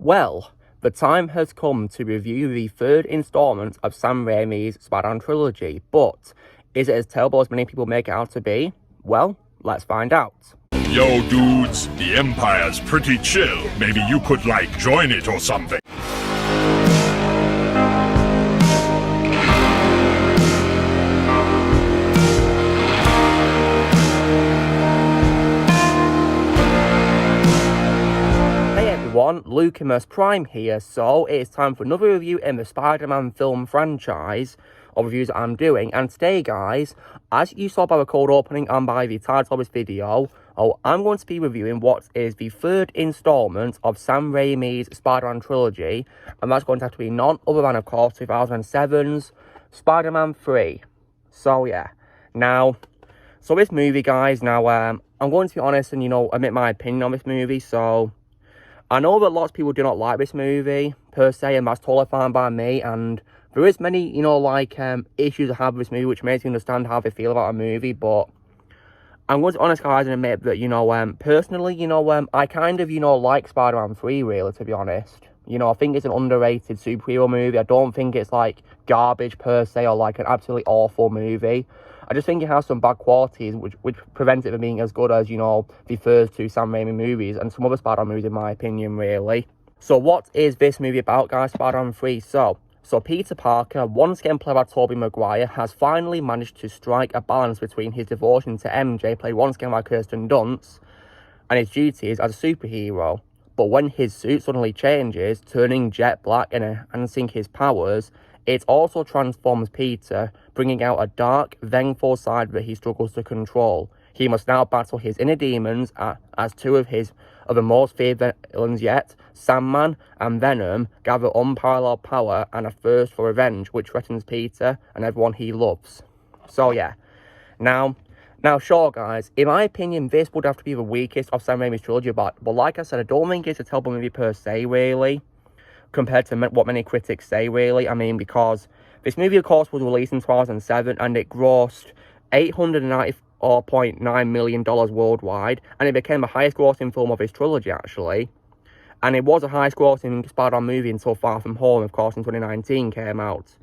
Well, the time has come to review the third installment of Sam Raimi's Spider-Man trilogy, but is it as terrible as many people make it out to be? Well, let's find out. Yo, dudes, the Empire's pretty chill. Maybe you could, join it or something. Lucimus Prime here, so it is time for another review in the Spider-Man film franchise of reviews that I'm doing. And today, guys, as you saw by the cold opening and by the title of this video, I'm going to be reviewing what is the third installment of Sam Raimi's Spider-Man trilogy, and that's going to have to be none other than, of course, 2007's Spider-Man 3. So yeah, so this movie, guys, I'm going to be honest and, admit my opinion on this movie. So I know that lots of people do not like this movie, per se, and that's totally fine by me, and there is many, issues I have with this movie, which makes me understand how they feel about a movie, but I'm going to be honest, guys, and admit that, personally, I kind of, like Spider-Man 3, really, to be honest. I think it's an underrated superhero movie. I don't think it's, garbage, per se, or, an absolutely awful movie. I just think it has some bad qualities, which prevents it from being as good as, the first two Sam Raimi movies and some other Spider-Man movies, in my opinion, really. So what is this movie about, guys? Spider-Man 3. So Peter Parker, once again played by Tobey Maguire, has finally managed to strike a balance between his devotion to MJ, played once again by Kirsten Dunst, and his duties as a superhero. But when his suit suddenly changes, turning jet black and enhancing his powers, it also transforms Peter, bringing out a dark, vengeful side that he struggles to control. He must now battle his inner demons as two of the most feared villains yet, Sandman and Venom, gather unparalleled power and a thirst for revenge, which threatens Peter and everyone he loves. So yeah, now sure, guys, in my opinion, this would have to be the weakest of Sam Raimi's trilogy, but like I said, I don't think it's a terrible movie per se, really, compared to what many critics say, really. I mean, because this movie, of course, was released in 2007, and it grossed $894.9 million worldwide, and it became the highest grossing film of his trilogy, actually. And it was the highest grossing Spider-Man movie until Far From Home, of course, in 2019 came out.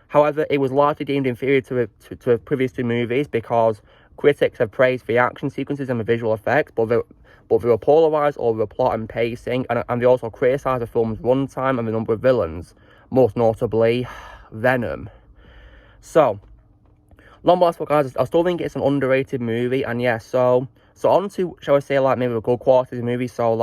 However, it was largely deemed inferior to the previous two movies because critics have praised the action sequences and the visual effects, but they were polarised over the plot and pacing, and they also criticised the film's runtime and the number of villains, most notably Venom. So, nonetheless, guys, I still think it's an underrated movie, and yeah, so on to, shall I say, maybe the good qualities of the movie. So,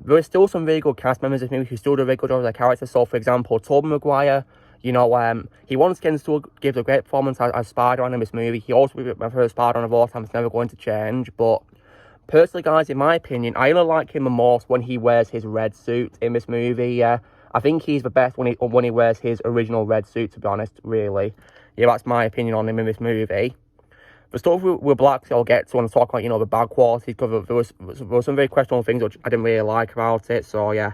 there are still some really good cast members of this movie who still do a very good job of their characters. So, for example, Tobey Maguire, he once again still gives a great performance as Spider-Man in this movie. He also will be my first Spider-Man of all time. It's never going to change, but personally, guys, in my opinion, I only like him the most when he wears his red suit in this movie. Yeah, I think he's the best when he wears his original red suit, to be honest, really. Yeah, that's my opinion on him in this movie. The stuff with Black, I'll get to and talk about, the bad qualities, because there was some very questionable things which I didn't really like about it, so yeah.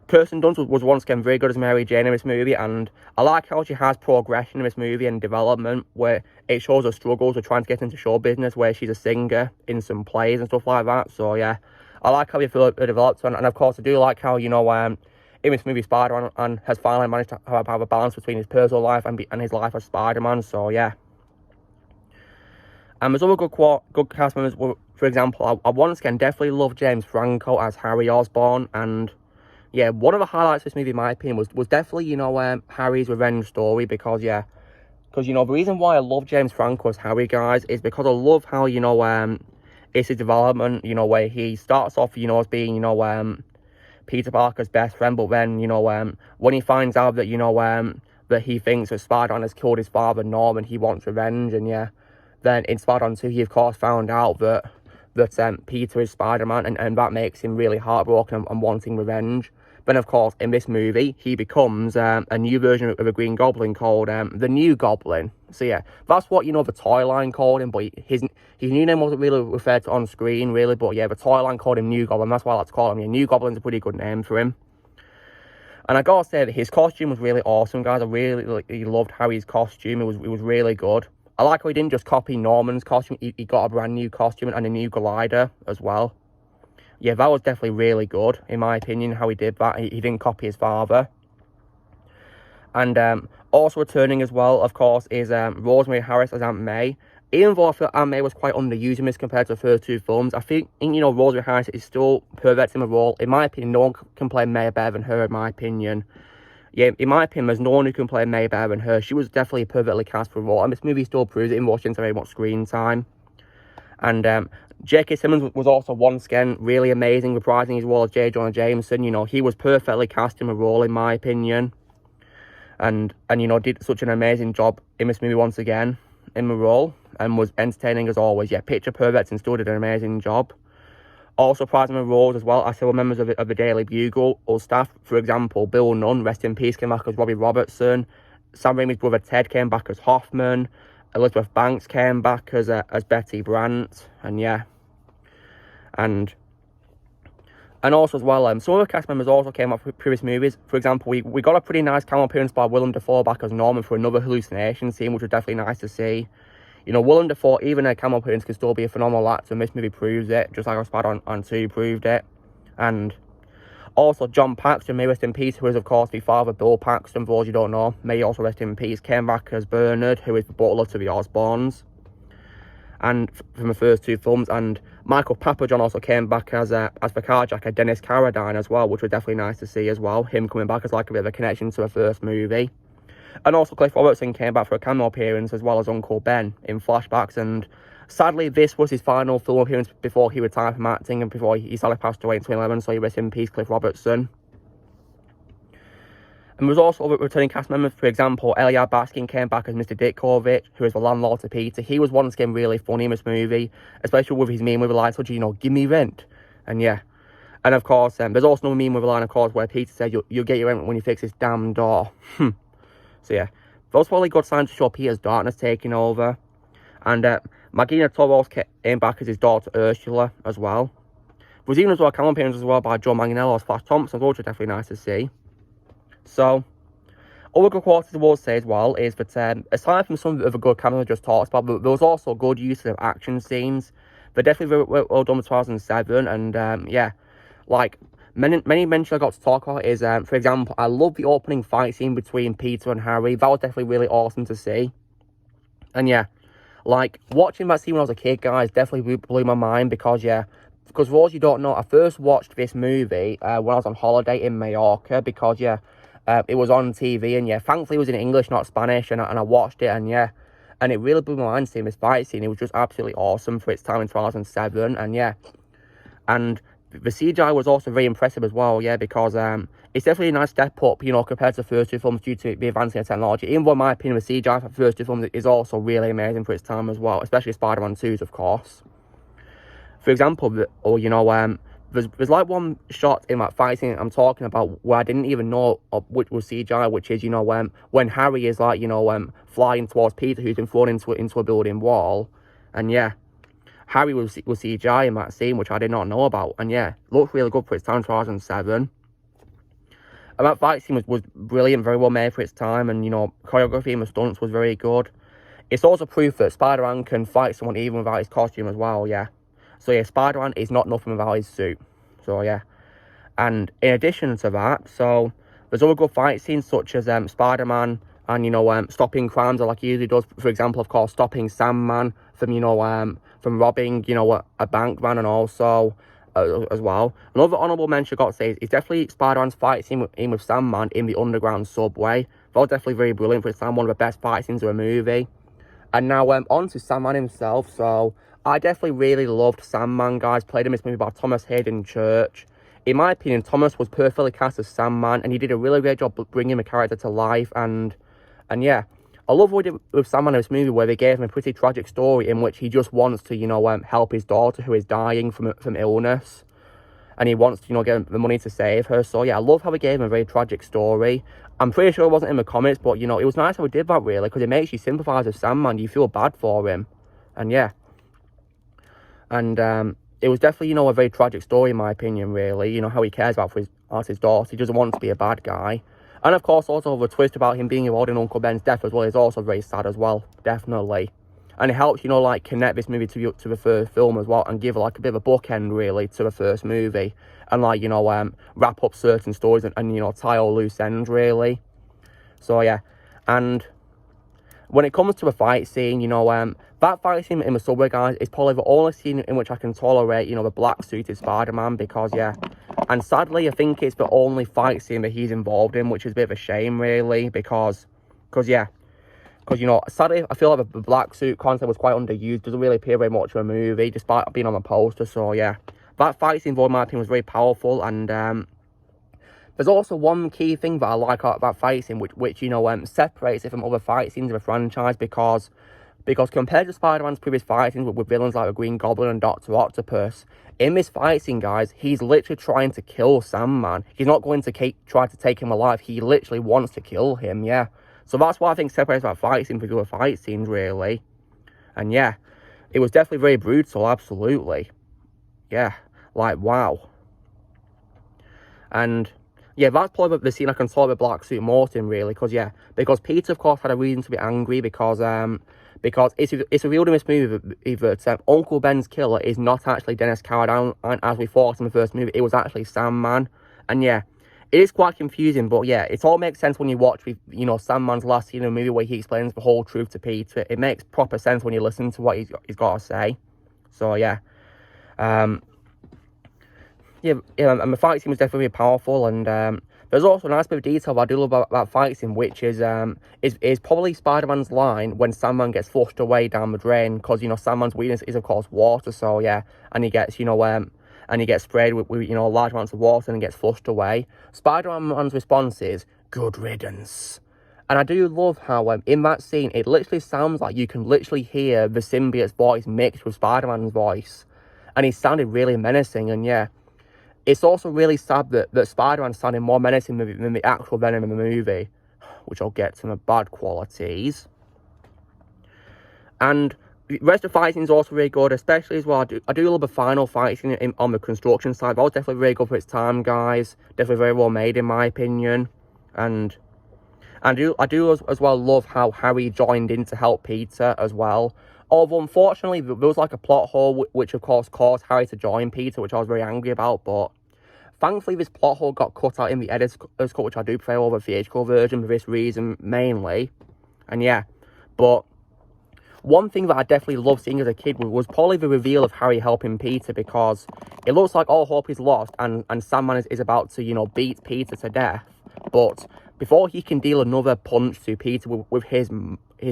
Kirsten Dunst was once again very good as Mary Jane in this movie, and I like how she has progression in this movie and development, where it shows her struggles with trying to get into show business, where she's a singer in some plays and stuff like that. So yeah, I like how you feel it developed, and of course I do like how, in this movie, Spider-Man has finally managed to have a balance between his personal life and his life as Spider-Man. So yeah. And there's other good cast members. For example, I once again definitely love James Franco as Harry Osborn, and yeah, one of the highlights of this movie, in my opinion, was definitely, Harry's revenge story, because the reason why I love James Franco as Harry, guys, is because I love how, it's his development, where he starts off, as being, Peter Parker's best friend, but then, when he finds out that, that he thinks that Spider-Man has killed his father, Norman, he wants revenge, and yeah, then in Spider-Man 2, he, of course, found out that Peter is Spider-Man, and that makes him really heartbroken and wanting revenge. Then, of course, in this movie, he becomes a new version of a Green Goblin called the New Goblin. So, yeah, that's what, the toy line called him, but his new name wasn't really referred to on screen, really, but, yeah, the toy line called him New Goblin. That's why I like to call him. Yeah, New Goblin's a pretty good name for him. And I gotta say that his costume was really awesome, guys. I really loved Harry's costume. It was really good. I like how he didn't just copy Norman's costume. He got a brand new costume and a new glider as well. yeah, that was definitely really good, in my opinion, how he did that. He didn't copy his father. And also returning as well, of course, is Rosemary Harris as Aunt May. Even though I feel Aunt May was quite underused in this compared to the first two films, I think, you know, Rosemary Harris is still perfect in the role. In my opinion, no one can play May better than her, in my opinion. Yeah, in my opinion, there's no one who can play May better than her. She was definitely perfectly cast for the role, and this movie still proves it, even though she didn't have very much screen time. And J.K. Simmons was also once again really amazing, reprising his role as J. Jonah Jameson. You know, he was perfectly cast in the role, in my opinion. And you know, did such an amazing job in this movie once again in the role, and was entertaining as always. Yeah, picture perfect and still did an amazing job. Also prizing the roles as well as several members of the Daily Bugle or staff. For example, Bill Nunn, rest in peace, came back as Robbie Robertson. Sam Raimi's brother Ted came back as Hoffman. Elizabeth Banks came back as Betty Brant. And yeah, and also as well, some other cast members also came up with previous movies. For example, we got a pretty nice cameo appearance by Willem Dafoe back as Norman for another hallucination scene, which was definitely nice to see. You know, Willem Dafoe, even a cameo appearance, can still be a phenomenal actor, and this movie proves it, just like Spider-Man 2 proved it. And also, John Paxton, may rest in peace, who is, of course, the father of Bill Paxton, for those you don't know. May he also rest in peace, came back as Bernard, who is the butler to the Osborns, and from the first two films. And Michael Papajohn also came back as the carjacker Dennis Carradine as well, which was definitely nice to see as well. Him coming back as like a bit of a connection to the first movie. And also Cliff Robertson came back for a cameo appearance as well as Uncle Ben in flashbacks. And sadly, this was his final film appearance before he retired from acting and before he sadly passed away in 2011. So he rest in peace, Cliff Robertson. And there was also other returning cast members. For example, Eliab Baskin came back as Mr. Ditkovich, who is the landlord to Peter. He was once again really funny in this movie, especially with his meme with a line such as, you know, give me rent. And yeah. And of course, there's also another meme with a line, of course, where Peter said, you'll get your rent when you fix this damn door. So yeah, those probably good signs to show Peter's darkness taking over. And Magina Torres came back as his daughter Ursula as well. There was even as well a cameo appearance as well by Joe Manganiello as Flash Thompson, which was definitely nice to see. So, other good qualities I will say as well is that aside from some of the good cameos I just talked about, there was also good use of action scenes. They're definitely very well done with 2007, and yeah, like many mentions I got to talk about is, for example, I love the opening fight scene between Peter and Harry. That was definitely really awesome to see. And yeah, like watching that scene when I was a kid, guys, definitely blew my mind because for those you don't know, I first watched this movie when I was on holiday in Mallorca because it was on TV, and yeah, thankfully it was in English, not Spanish, and I watched it, and yeah, and it really blew my mind seeing this fight scene. It was just absolutely awesome for its time in 2007, and yeah, and the CGI was also very impressive as well, yeah, because it's definitely a nice step up, you know, compared to the first two films due to the advancing of technology. Even though, in my opinion, the CGI for the first two films is also really amazing for its time as well, especially Spider-Man 2's, of course. For example, or you know, there's like one shot in that fight scene I'm talking about where I didn't even know which was CGI, which is, you know, when Harry is like, you know, flying towards Peter, who's been thrown into a building wall, and yeah, Harry was CGI in that scene, which I did not know about, and yeah, looked really good for its time, 2007. And that fight scene was brilliant, very well made for its time, and you know, choreography and the stunts was very good. It's also proof that Spider-Man can fight someone even without his costume as well, yeah. So yeah, Spider-Man is not nothing without his suit. So yeah. And in addition to that, so there's other good fight scenes such as Spider-Man and, you know, stopping crimes like he usually does. For example, of course, stopping Sandman from, you know, from robbing, you know, a bank van, and also as well. Another honourable mention I got to say is definitely Spider-Man's fight scene with Sandman in the underground subway. That was definitely very brilliant for its time, one of the best fight scenes of a movie. And now on to Sandman himself. So I definitely really loved Sandman, guys, played in this movie by Thomas Hayden Church. In my opinion, Thomas was perfectly cast as Sandman, and he did a really great job bringing the character to life, and yeah, I love what he did with Sandman in this movie, where they gave him a pretty tragic story in which he just wants to, you know, help his daughter who is dying from illness, and he wants to, you know, get the money to save her. So yeah, I love how they gave him a very tragic story. I'm pretty sure it wasn't in the comics, but you know, it was nice how we did that, really, because it makes you sympathise with Sandman. You feel bad for him, and yeah. And it was definitely, you know, a very tragic story in my opinion, really. You know, how he cares about his daughter. He doesn't want to be a bad guy. And of course, also the twist about him being involved in Uncle Ben's death as well is also very sad as well, definitely. And it helps, you know, like, connect this movie to the first film as well, and give, like, a bit of a bookend, really, to the first movie. And, like, you know, wrap up certain stories and, you know, tie all loose ends, really. So, yeah. And when it comes to a fight scene, you know, that fight scene in the subway, guys, is probably the only scene in which I can tolerate, you know, the black-suited Spider-Man, because, yeah. And sadly, I think it's the only fight scene that he's involved in, which is a bit of a shame, really, because, yeah. Because, you know, sadly, I feel like the black suit concept was quite underused. Doesn't really appear very much in a movie, despite being on the poster. So, yeah. That fight scene, in my opinion, was very powerful. And there's also one key thing that I like about that fight scene, which you know, separates it from other fight scenes of the franchise. Because compared to Spider-Man's previous fight scenes with villains like the Green Goblin and Dr. Octopus, in this fight scene, guys, he's literally trying to kill Sandman. He's not going to try to take him alive. He literally wants to kill him, yeah. So that's what I think separates that fight scene from the other fight scenes, really. And yeah, it was definitely very brutal, absolutely. Yeah, like, wow. And yeah, that's probably the scene I can talk about Black Suit Morton, really, because Peter, of course, had a reason to be angry, because it's revealed in this movie that Uncle Ben's killer is not actually Dennis Carradine, as we thought in the first movie. It was actually Sandman. And yeah, it is quite confusing, but yeah, it all makes sense when you watch, you know, Sandman's last scene in the movie where he explains the whole truth to Peter. It makes proper sense when you listen to what he's got to say. So yeah, and the fight scene was definitely powerful, and there's also a nice bit of detail I do love about that fight scene, which is probably Spider-Man's line when Sandman gets flushed away down the drain, because, you know, Sandman's weakness is, of course, water. So yeah, and he gets, you know, and he gets sprayed with, you know, large amounts of water and gets flushed away. Spider-Man's response is, "Good riddance." And I do love how, in that scene, it literally sounds like you can literally hear the symbiote's voice mixed with Spider-Man's voice. And he sounded really menacing, and yeah. It's also really sad that Spider-Man sounded more menacing than the actual Venom in the movie, which I'll get to the bad qualities. And the rest of the fight scene is also really good, especially as well. I do love the final fight scene on the construction side. That was definitely really good for its time, guys. Definitely very well made, in my opinion. And I do as well love how Harry joined in to help Peter as well. Although, unfortunately, there was like a plot hole, which of course caused Harry to join Peter, which I was very angry about. But thankfully, this plot hole got cut out in the editor's cut, which I do prefer over the theatrical version for this reason mainly. And yeah, but one thing that I definitely loved seeing as a kid was probably the reveal of Harry helping Peter, because it looks like all hope is lost and Sandman is about to, you know, beat Peter to death. But before he can deal another punch to Peter with his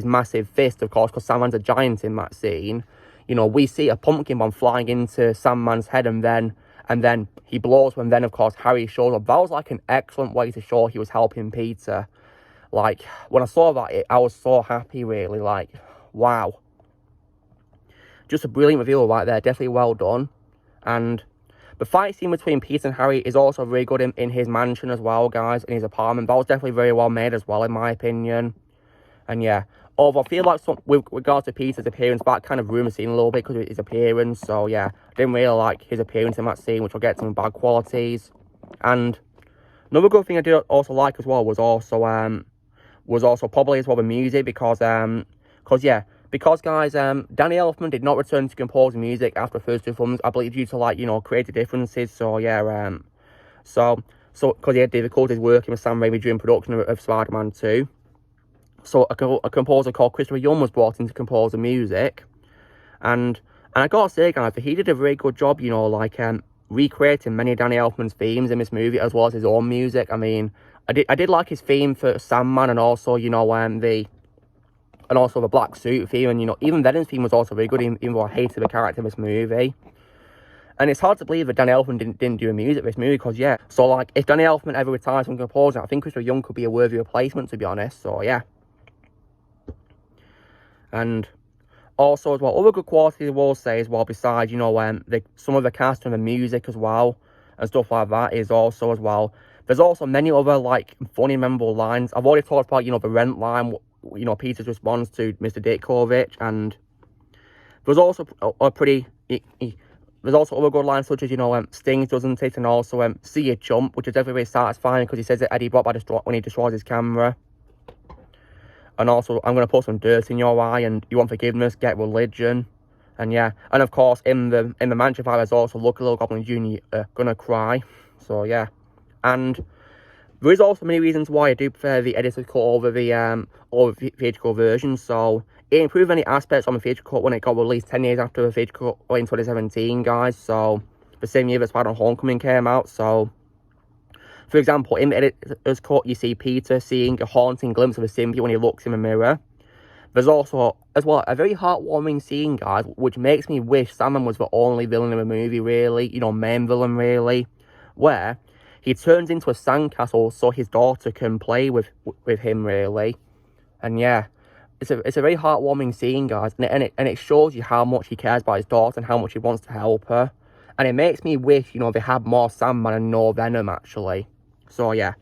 massive fist, of course, because Sandman's a giant in that scene, you know, we see a pumpkin bomb flying into Sandman's head, and then he blows when then, of course, Harry shows up. That was like an excellent way to show he was helping Peter. Like, when I saw that, I was so happy, really. Like, wow. Just a brilliant reveal right there. Definitely well done. And the fight scene between Peter and Harry is also really good in his mansion as well, guys, in his apartment. That was definitely very well made as well, in my opinion. And yeah, although I feel like with regards to Peter's appearance, that kind of ruined the scene a little bit because of his appearance. So yeah, I didn't really like his appearance in that scene, which I'll get to some bad qualities. And another good thing I did also like as well was also probably as well the music, because guys, Danny Elfman did not return to compose music after the first two films, I believe due to, like, you know, creative differences. So yeah, so because he had difficulties working with Sam Raimi during production of Spider-Man 2. So a composer called Christopher Young was brought in to compose the music. And I gotta say, guys, that he did a very good job, you know, like, recreating many of Danny Elfman's themes in this movie, as well as his own music. I mean, I did like his theme for Sandman, and also, you know, the Black Suit theme, and, you know, even Venom's theme was also very good, even though I hated the character in this movie. And it's hard to believe that Danny Elfman didn't do a music for this movie, because, yeah. So, like, if Danny Elfman ever retires from composing, I think Christopher Young could be a worthy replacement, to be honest. So, yeah. And also, as well, other good qualities I will say as well, besides, you know, some of the cast and the music as well, and stuff like that, is also as well. There's also many other, like, funny, memorable lines. I've already talked about, you know, the rent line, you know, Peter's response to Mr. Ditkovich, and there's also there's also other good lines such as, you know, stings, doesn't it, and also see you chump, which is definitely very satisfying because he says that Eddie Brock when he destroys his camera. And also, I'm going to put some dirt in your eye, and you want forgiveness, get religion. And yeah, and of course, in the Mansion 5, there's also Lucky Little Goblin Jr. Gonna cry. So yeah, and there is also many reasons why I do prefer the editor's cut over the theatrical version. So it improved many aspects on the theatrical cut when it got released 10 years after the theatrical cut in 2017, guys. So the same year that Spider-Man Homecoming came out. So, for example, in the editor's cut, you see Peter seeing a haunting glimpse of a symbiote when he looks in the mirror. There's also, as well, a very heartwarming scene, guys, which makes me wish Sandman was the only villain in the movie, really. You know, main villain, really. Where he turns into a sandcastle so his daughter can play with him, really. And yeah, it's a very heartwarming scene, guys. And it shows you how much he cares about his daughter and how much he wants to help her. And it makes me wish, you know, they had more Sandman and no Venom, actually. So yeah.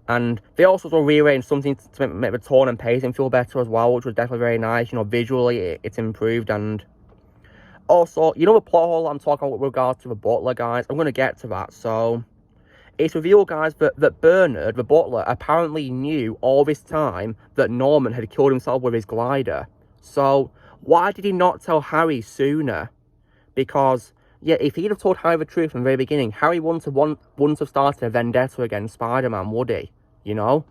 And they also rearranged something to make the tone and pacing feel better as well, which was definitely very nice. You know, visually, it's improved. And also, you know the plot hole I'm talking about with regards to the butler, guys? I'm going to get to that. So, it's revealed, guys, that Bernard, the butler, apparently knew all this time that Norman had killed himself with his glider. So, why did he not tell Harry sooner? Because, yeah, if he'd have told Harry the truth from the very beginning, Harry wouldn't have started a vendetta against Spider-Man, would he? You know?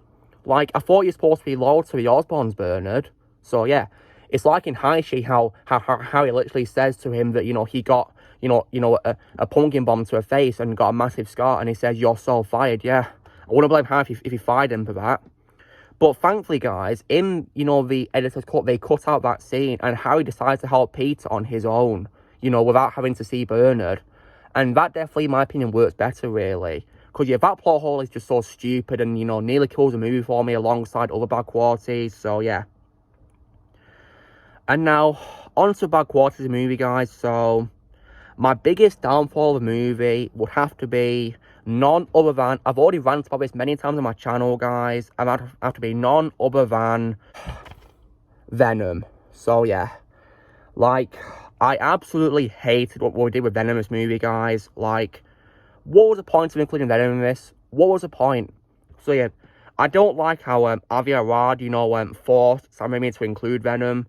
Like, I thought you're supposed to be loyal to the Osborns, Bernard. So, yeah. It's like in High-She how Harry literally says to him that, you know, he got, a pumpkin bomb to her face and got a massive scar, and he says, "You're so fired." Yeah. I wouldn't blame Harry if he fired him for that. But thankfully, guys, in, you know, the editor's cut, they cut out that scene, and Harry decides to help Peter on his own, you know, without having to see Bernard. And that definitely, in my opinion, works better, really. Because, yeah, that plot hole is just so stupid and, you know, nearly kills the movie for me alongside other bad qualities. So, yeah. And now, on to bad qualities of the movie, guys. So, my biggest downfall of the movie would have to be none other than... I've already ranted about this many times on my channel, guys. And that have to be none other than Venom. So, yeah. Like, I absolutely hated what we did with Venom in this movie, guys. Like, what was the point of including Venom in this? What was the point? So, yeah, I don't like how Avi Arad, you know, forced Sam Raimi to include Venom.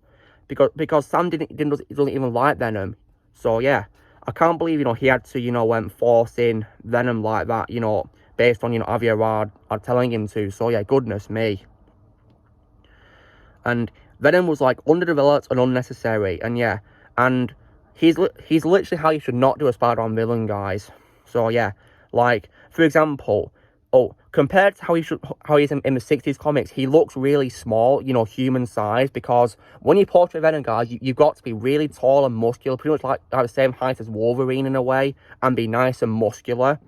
Because Sam doesn't even like Venom. So, yeah, I can't believe, you know, he had to, you know, force in Venom like that, you know, based on, you know, Avi Arad telling him to. So, yeah, goodness me. And Venom was, like, underdeveloped and unnecessary. And, yeah, and he's literally how you should not do a Spider-Man villain, guys. So, yeah, like, for example, compared to how he is in the 60s comics, he looks really small, you know, human size, because when you portray Venom, guys, you've got to be really tall and muscular, pretty much like the same height as Wolverine in a way, and be nice and muscular.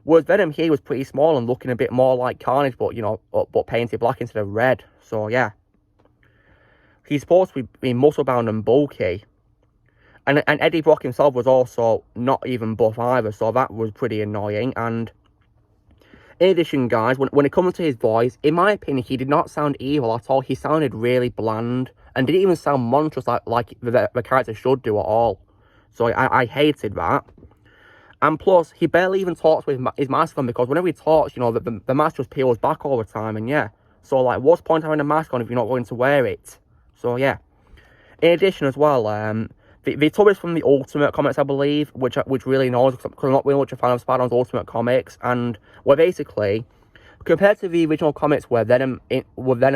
Whereas Venom here was pretty small and looking a bit more like Carnage, but, you know, but painted black instead of red. So, yeah. He's supposed to be muscle-bound and bulky. And Eddie Brock himself was also not even buff either, so that was pretty annoying. And in addition, guys, when it comes to his voice, in my opinion, he did not sound evil at all. He sounded really bland and didn't even sound monstrous like the character should do at all. So I hated that. And plus, he barely even talks with his mask on, because whenever he talks, you know, the mask just peels back all the time. And yeah, so like, what's the point of having a mask on if you're not going to wear it? So yeah. In addition as well, they took this from the Ultimate comics, I believe, which really annoys me, because I'm not really much a fan of Spider-Man's Ultimate comics, and where basically, compared to the original comics where Venom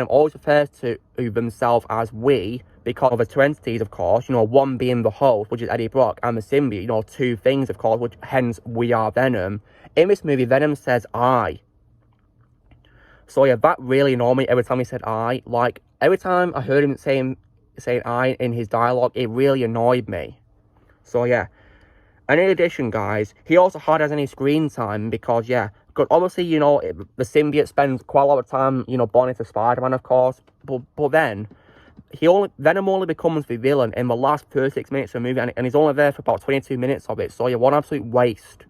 always refers to themselves as we, because of the two entities, of course, you know, one being the host, which is Eddie Brock, and the symbiote, you know, two things, of course, which hence we are Venom. In this movie, Venom says I. So yeah, that really annoyed me every time he said I. Like, every time I heard him saying I in his dialogue, it really annoyed me. So yeah. And in addition, guys, he also hardly has any screen time, because yeah, because obviously, you know, the symbiote spends quite a lot of time, you know, bonding to Spider-Man, of course, but then Venom only becomes the villain in the last 36 minutes of the movie, and he's only there for about 22 minutes of it. So yeah, one absolute waste.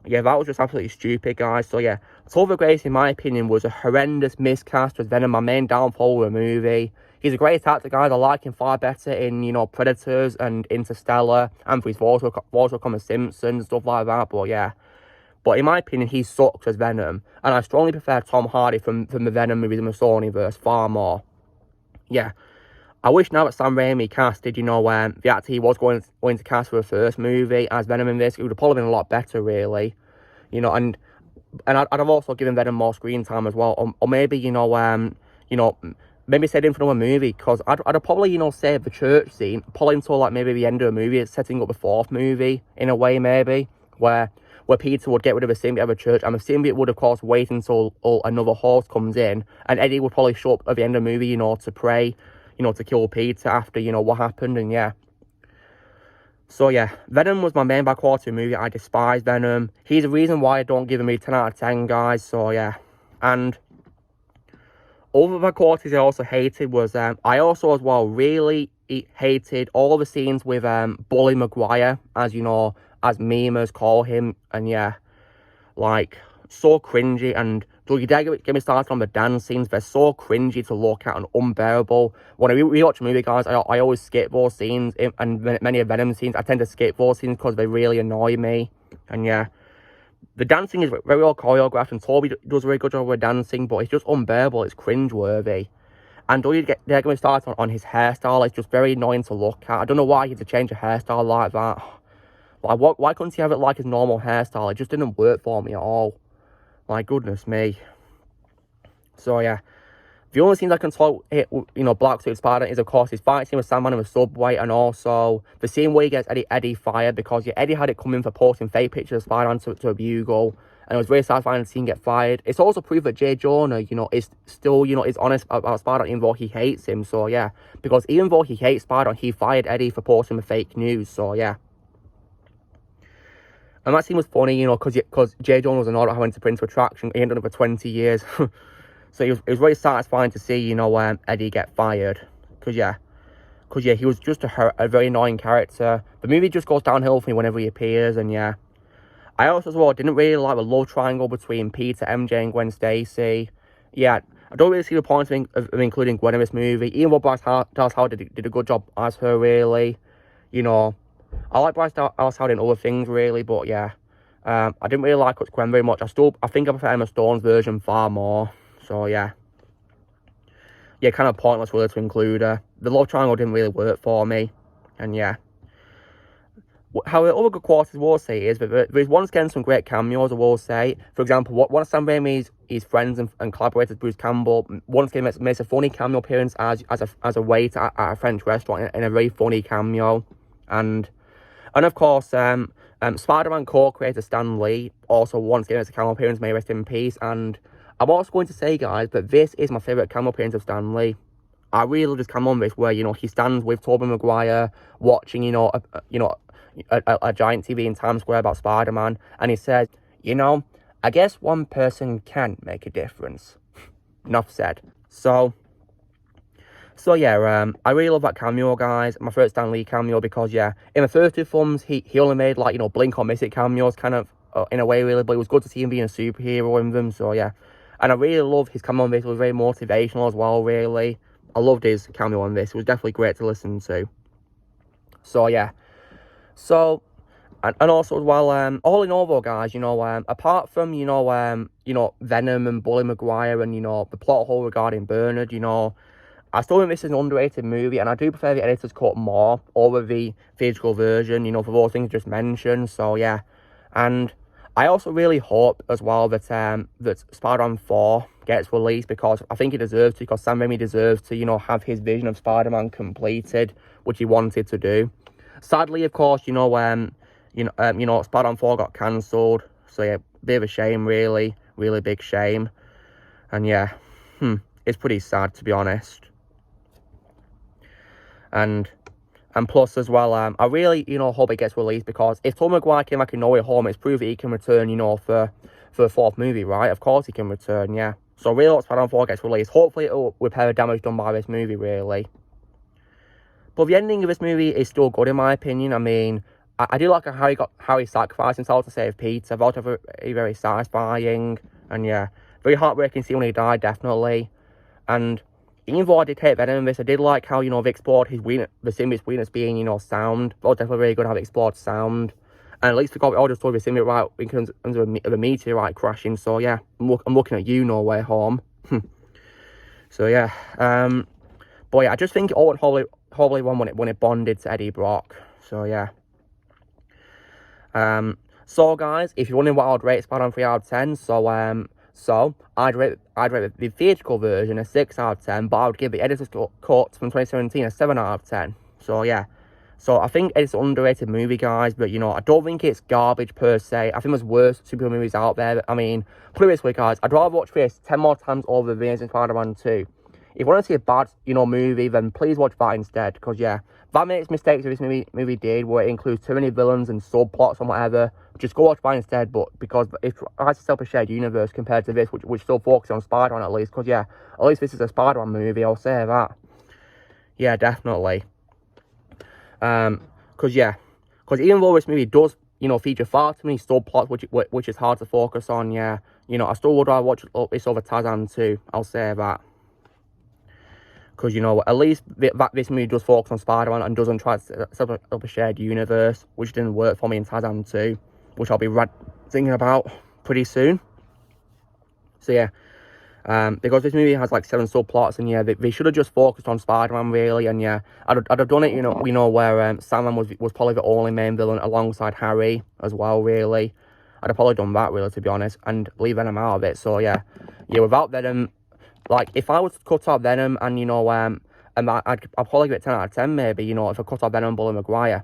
Yeah, that was just absolutely stupid, guys. So yeah, Topher Grace, in my opinion, was a horrendous miscast as Venom, my main downfall of the movie. He's a great actor, guys. I like him far better in, you know, Predators and Interstellar, and for his voice will come as Simpsons, stuff like that. But yeah, But in my opinion, he sucks as Venom. And I strongly prefer Tom Hardy from the Venom movies in the Sonyverse far more. Yeah. I wish now that Sam Raimi casted, the actor he was going to cast for the first movie as Venom in this, it would have probably been a lot better, really. And I'd have also given Venom more screen time as well. Or maybe, maybe set him for another movie, because I'd have probably, saved the church scene, probably until, like, maybe the end of the movie, setting up the fourth movie, in a way, maybe, where Peter would get rid of the symbiote of the church, and the symbiote would, of course, wait until another horse comes in, and Eddie would probably show up at the end of the movie, to pray, to kill Peter after, what happened, and yeah. So yeah, Venom was my main bad quality movie. I despise Venom. He's the reason why I don't give him a 10 out of 10, guys, so yeah. And other bad qualities I also hated was, I also as well really hated all the scenes with Bully Maguire, as as memers call him, and yeah, like, so cringy. And don't you dare get me started on the dance scenes. They're so cringy to look at and unbearable. When I rewatch a movie, guys, I always skip those scenes, and many of Venom scenes, I tend to skip those scenes because they really annoy me. And yeah, the dancing is very well choreographed, and Toby does a very good job with dancing, but it's just unbearable. It's cringeworthy. And don't you dare get me started on his hairstyle. It's just very annoying to look at. I don't know why he had to change a hairstyle like that. Like, why couldn't he have it like his normal hairstyle? It just didn't work for me at all. My goodness me. So yeah, the only scenes I can talk, Black Suit Spider is, of course, his fight scene with Sandman in the subway, and also the scene where he gets Eddie fired, because yeah, Eddie had it coming for posting fake pictures of Spider-Man to a bugle, and it was very satisfying to see him get fired. It's also proof that J. Jonah, is still, is honest about Spider-Man, even though he hates him. So yeah, because even though he hates Spider-Man, he fired Eddie for posting the fake news. So yeah. And that scene was funny, because J. Jonah was an order I went to Prince of Attraction. He ended up for 20 years. So it was very satisfying to see, Eddie get fired. Because yeah, he was just a very annoying character. The movie just goes downhill for me whenever he appears, and yeah. I also, as well, didn't really like the love triangle between Peter, MJ, and Gwen Stacy. Yeah, I don't really see the point of including Gwen in this movie, even though Bryce Dallas Howard did a good job as her, really. I like Bryce Dallas Howard in other things, really, but yeah. I didn't really like Gwen very much. I think I prefer Emma Stone's version far more. So yeah. Yeah, kind of pointless really to include her. The love triangle didn't really work for me. And yeah. However, other good qualities I will say is that there is once again some great cameos, I will say. For example, one of Sam Raimi's friends and collaborators, Bruce Campbell, once again makes a funny cameo appearance as a waiter at a French restaurant in a very funny cameo. And of course, Spider-Man co-creator Stan Lee also once again makes a cameo appearance, may rest in peace. And I'm also going to say, guys, that this is my favourite cameo appearance of Stan Lee. I really love this cameo on this, where, he stands with Tobey Maguire watching, a giant TV in Times Square about Spider-Man, and he says, I guess one person can make a difference. Enough said. So yeah, I really love that cameo, guys. My first Stan Lee cameo, because yeah, in the first two films, he only made, like, blink or miss it cameos, kind of, in a way, really, but it was good to see him being a superhero in them. So yeah, and I really love his cameo on this. It was very motivational as well, really. I loved his cameo on this. It was definitely great to listen to. So yeah. So, and also as well, all in all though, guys, apart from, Venom and Bully Maguire and, the plot hole regarding Bernard, I still think this is an underrated movie, and I do prefer the editor's cut more over the theatrical version, for those things just mentioned. So yeah, and I also really hope as well that that Spider-Man 4 gets released, because I think it deserves to, because Sam Raimi deserves to, have his vision of Spider-Man completed, which he wanted to do. Sadly, of course, Spider-Man 4 got cancelled. So yeah, bit of a shame, really big shame. And yeah, it's pretty sad, to be honest. And plus as well, I really, hope it gets released, because if Tom Maguire came back in No Way Home, it's proof that he can return, for a fourth movie, right? Of course he can return, yeah. So I really hope Spider-Man 4 gets released. Hopefully it will repair the damage done by this movie, really. But the ending of this movie is still good, in my opinion. I mean, I do like how he sacrificed himself to save Peter. I thought it was very satisfying. And yeah, very heartbreaking scene when he died, definitely. And even though I did hate Venom in this, I did like how, they explored his weakness, the symbiote's weakness being, sound. But it was definitely really good how they explored sound. And at least we got it all just over similar right in terms of a meteorite crashing. So yeah, I'm looking at you, No Way Home. So yeah, but yeah, I just think it all went horribly wrong when it bonded to Eddie Brock. So yeah. So guys, if you're wondering what I'd rate Spider-Man 3 out of 10, so I'd rate the theatrical version a 6 out of 10, but I would give the editor's cut from 2017 a 7 out of 10. So yeah. So I think it's an underrated movie, guys, but you know, I don't think it's garbage per se. I think there's worse superhero movies out there. I mean, put it this way, guys, I'd rather watch this 10 more times over The Amazing Spider-Man 2. If you want to see a bad, you know, movie, then please watch that instead, because yeah, that makes mistakes that this movie did, where it includes too many villains and subplots and whatever. Just go watch that instead, but because it has itself a shared universe compared to this, which still focuses on Spider-Man at least, because yeah, at least this is a Spider-Man movie, I'll say that. Yeah, definitely. Because even though this movie does, you know, feature far too many subplots, which is hard to focus on, yeah, you know, I still would rather watch this over Tarzan 2, I'll say that. Because, you know, at least this movie does focus on Spider-Man and doesn't try to set up a shared universe, which didn't work for me in Tarzan 2, which I'll be thinking about pretty soon. So yeah. Because this movie has like 7 subplots, and yeah, they should have just focused on Spider-Man really, and yeah, I'd have done it, you know, where Sandman was probably the only main villain alongside Harry as well, really. I'd have probably done that really, to be honest, and leave Venom out of it. So yeah, without Venom, like if I was to cut out Venom and you know, and I'd probably give it 10 out of 10 maybe, you know, if I cut out Venom and Bully Maguire.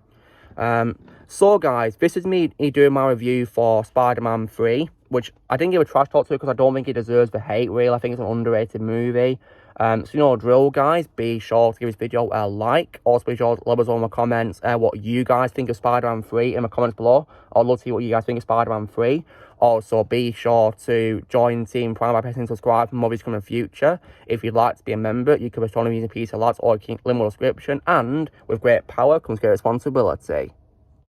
So guys, this is me doing my review for Spider-Man 3, which I didn't give a trash talk to because I don't think it deserves the hate, really. I think it's an underrated movie. So you know the drill, guys. Be sure to give this video a like. Also be sure to let us know in the comments what you guys think of Spider-Man 3 in the comments below. I'd love to see what you guys think of Spider-Man 3. Also, be sure to join Team Prime by pressing subscribe for more videos coming in the future. If you'd like to be a member, you can respond to using PC Lads or link in the description. And with great power comes great responsibility.